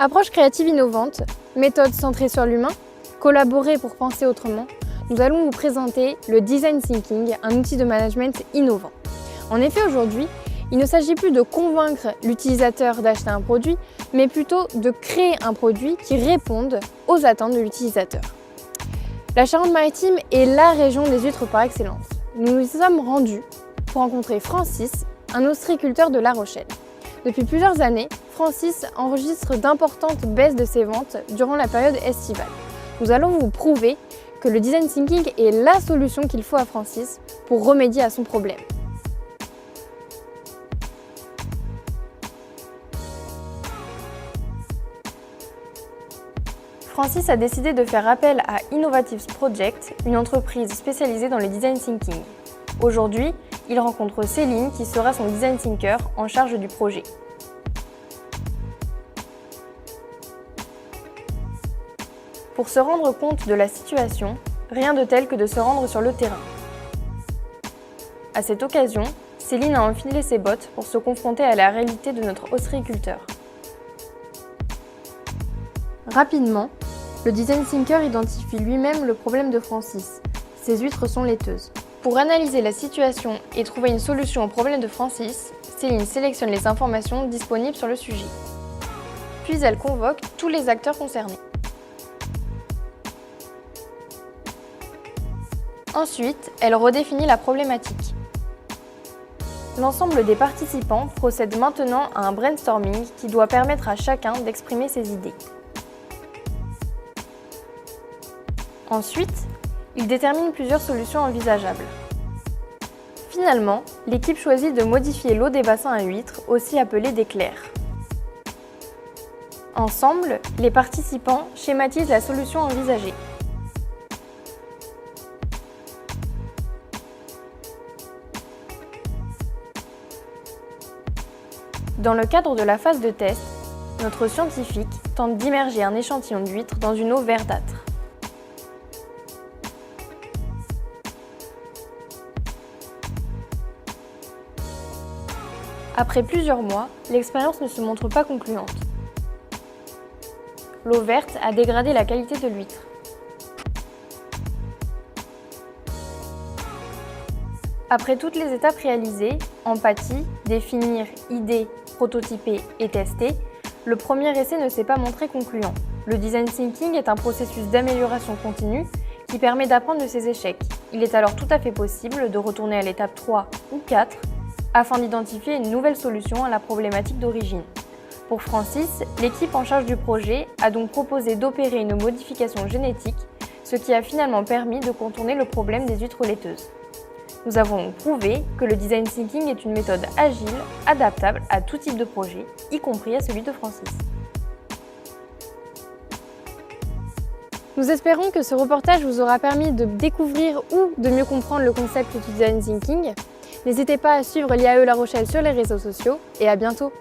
Approche créative innovante, méthode centrée sur l'humain, collaborer pour penser autrement, nous allons vous présenter le Design Thinking, un outil de management innovant. En effet, aujourd'hui, il ne s'agit plus de convaincre l'utilisateur d'acheter un produit, mais plutôt de créer un produit qui réponde aux attentes de l'utilisateur. La Charente-Maritime est la région des huîtres par excellence. Nous nous y sommes rendus pour rencontrer Francis, un ostréiculteur de La Rochelle. Depuis plusieurs années, Francis enregistre d'importantes baisses de ses ventes durant la période estivale. Nous allons vous prouver que le Design Thinking est la solution qu'il faut à Francis pour remédier à son problème. Francis a décidé de faire appel à Innovatives Project, une entreprise spécialisée dans le Design Thinking. Aujourd'hui, il rencontre Céline qui sera son Design Thinker en charge du projet. Pour se rendre compte de la situation, rien de tel que de se rendre sur le terrain. À cette occasion, Céline a enfilé ses bottes pour se confronter à la réalité de notre ostréiculteur. Rapidement, le Design Thinker identifie lui-même le problème de Francis. Ses huîtres sont laiteuses. Pour analyser la situation et trouver une solution au problème de Francis, Céline sélectionne les informations disponibles sur le sujet. Puis elle convoque tous les acteurs concernés. Ensuite, elle redéfinit la problématique. L'ensemble des participants procède maintenant à un brainstorming qui doit permettre à chacun d'exprimer ses idées. Ensuite, il détermine plusieurs solutions envisageables. Finalement, l'équipe choisit de modifier l'eau des bassins à huîtres, aussi appelée des clairs. Ensemble, les participants schématisent la solution envisagée. Dans le cadre de la phase de test, notre scientifique tente d'immerger un échantillon d'huîtres dans une eau verdâtre. Après plusieurs mois, l'expérience ne se montre pas concluante. L'eau verte a dégradé la qualité de l'huître. Après toutes les étapes réalisées, empathie, définir, idée, prototyper et tester, le premier essai ne s'est pas montré concluant. Le Design Thinking est un processus d'amélioration continue qui permet d'apprendre de ses échecs. Il est alors tout à fait possible de retourner à l'étape 3 ou 4 afin d'identifier une nouvelle solution à la problématique d'origine. Pour Francis, l'équipe en charge du projet a donc proposé d'opérer une modification génétique, ce qui a finalement permis de contourner le problème des huîtres laiteuses. Nous avons prouvé que le Design Thinking est une méthode agile, adaptable à tout type de projet, y compris à celui de Francis. Nous espérons que ce reportage vous aura permis de découvrir ou de mieux comprendre le concept du Design Thinking. N'hésitez pas à suivre l'IAE La Rochelle sur les réseaux sociaux et à bientôt!